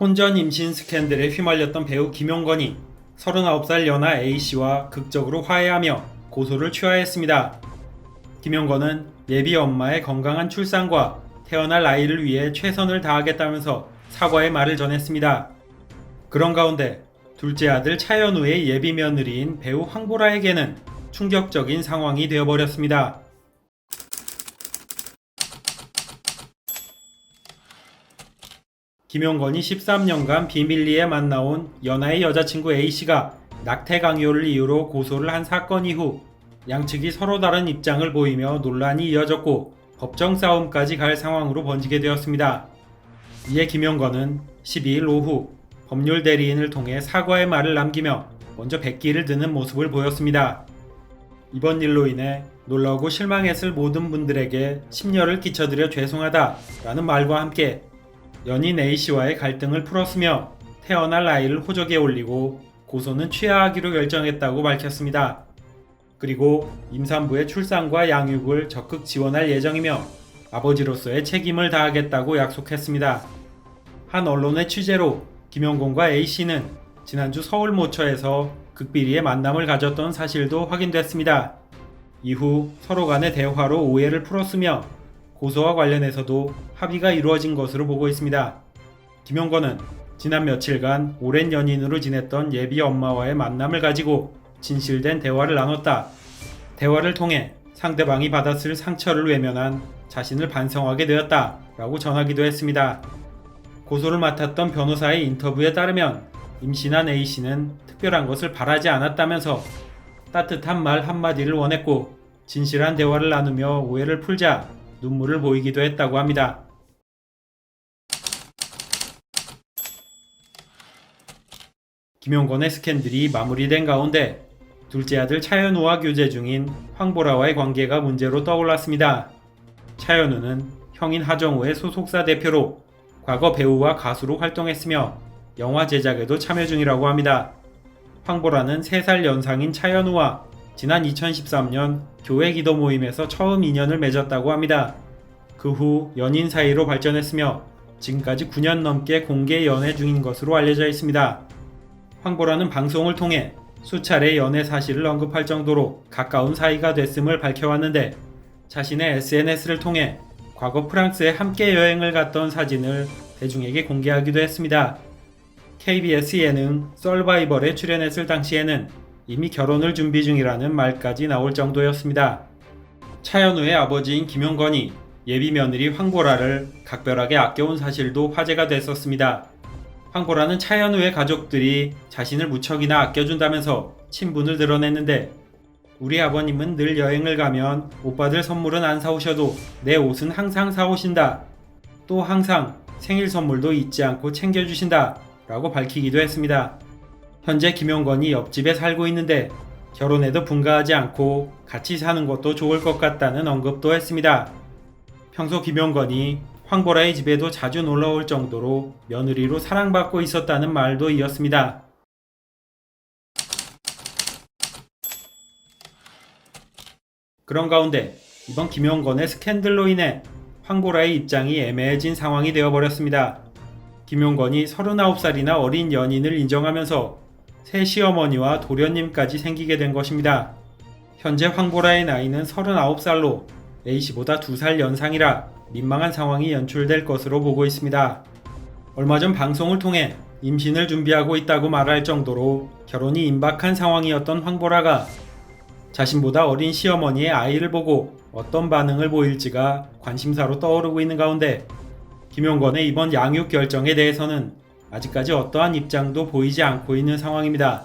혼전 임신 스캔들에 휘말렸던 배우 김용건이 39살 연하 A씨와 극적으로 화해하며 고소를 취하했습니다. 김용건은 예비 엄마의 건강한 출산과 태어날 아이를 위해 최선을 다하겠다면서 사과의 말을 전했습니다. 그런 가운데 둘째 아들 차연우의 예비 며느리인 배우 황보라에게는 충격적인 상황이 되어버렸습니다. 김용건이 13년간 비밀리에 만나온 연하의 여자친구 A씨가 낙태 강요를 이유로 고소를 한 사건 이후 양측이 서로 다른 입장을 보이며 논란이 이어졌고 법정 싸움까지 갈 상황으로 번지게 되었습니다. 이에 김용건은 12일 오후 법률 대리인을 통해 사과의 말을 남기며 먼저 백기를 드는 모습을 보였습니다. 이번 일로 인해 놀라고 실망했을 모든 분들에게 심려를 끼쳐드려 죄송하다라는 말과 함께 연인 A씨와의 갈등을 풀었으며 태어날 아이를 호적에 올리고 고소는 취하하기로 결정했다고 밝혔습니다. 그리고 임산부의 출산과 양육을 적극 지원할 예정이며 아버지로서의 책임을 다하겠다고 약속했습니다. 한 언론의 취재로 김용건과 A씨는 지난주 서울 모처에서 극비리의 만남을 가졌던 사실도 확인됐습니다. 이후 서로 간의 대화로 오해를 풀었으며 고소와 관련해서도 합의가 이루어진 것으로 보고 있습니다. 김용건은 지난 며칠간 오랜 연인으로 지냈던 예비 엄마와의 만남을 가지고 진실된 대화를 나눴다. 대화를 통해 상대방이 받았을 상처를 외면한 자신을 반성하게 되었다 라고 전하기도 했습니다. 고소를 맡았던 변호사의 인터뷰에 따르면 임신한 A씨는 특별한 것을 바라지 않았다면서 따뜻한 말 한마디를 원했고 진실한 대화를 나누며 오해를 풀자 눈물을 보이기도 했다고 합니다. 김용건의 스캔들이 마무리된 가운데 둘째 아들 차연우와 교제 중인 황보라와의 관계가 문제로 떠올랐습니다. 차연우는 형인 하정우의 소속사 대표로 과거 배우와 가수로 활동했으며 영화 제작에도 참여 중이라고 합니다. 황보라는 3살 연상인 차연우와 지난 2013년 교회 기도 모임에서 처음 인연을 맺었다고 합니다. 그 후 연인 사이로 발전했으며 지금까지 9년 넘게 공개 연애 중인 것으로 알려져 있습니다. 황보라는 방송을 통해 수차례 연애 사실을 언급할 정도로 가까운 사이가 됐음을 밝혀왔는데 자신의 SNS를 통해 과거 프랑스에 함께 여행을 갔던 사진을 대중에게 공개하기도 했습니다. KBS 예능 서바이벌에 출연했을 당시에는 이미 결혼을 준비 중이라는 말까지 나올 정도였습니다. 차연우의 아버지인 김용건이 예비 며느리 황보라를 각별하게 아껴온 사실도 화제가 됐었습니다. 황보라는 차연우의 가족들이 자신을 무척이나 아껴준다면서 친분을 드러냈는데 우리 아버님은 늘 여행을 가면 오빠들 선물은 안 사오셔도 내 옷은 항상 사오신다. 또 항상 생일 선물도 잊지 않고 챙겨주신다. 라고 밝히기도 했습니다. 현재 김용건이 옆집에 살고 있는데 결혼해도 분가하지 않고 같이 사는 것도 좋을 것 같다는 언급도 했습니다. 평소 김용건이 황보라의 집에도 자주 놀러올 정도로 며느리로 사랑받고 있었다는 말도 이었습니다. 그런 가운데 이번 김용건의 스캔들로 인해 황보라의 입장이 애매해진 상황이 되어버렸습니다. 김용건이 39살이나 어린 연인을 인정하면서 새 시어머니와 도련님까지 생기게 된 것입니다. 현재 황보라의 나이는 39살로 A씨보다 2살 연상이라 민망한 상황이 연출될 것으로 보고 있습니다. 얼마 전 방송을 통해 임신을 준비하고 있다고 말할 정도로 결혼이 임박한 상황이었던 황보라가 자신보다 어린 시어머니의 아이를 보고 어떤 반응을 보일지가 관심사로 떠오르고 있는 가운데 김용건의 이번 양육 결정에 대해서는 아직까지 어떠한 입장도 보이지 않고 있는 상황입니다.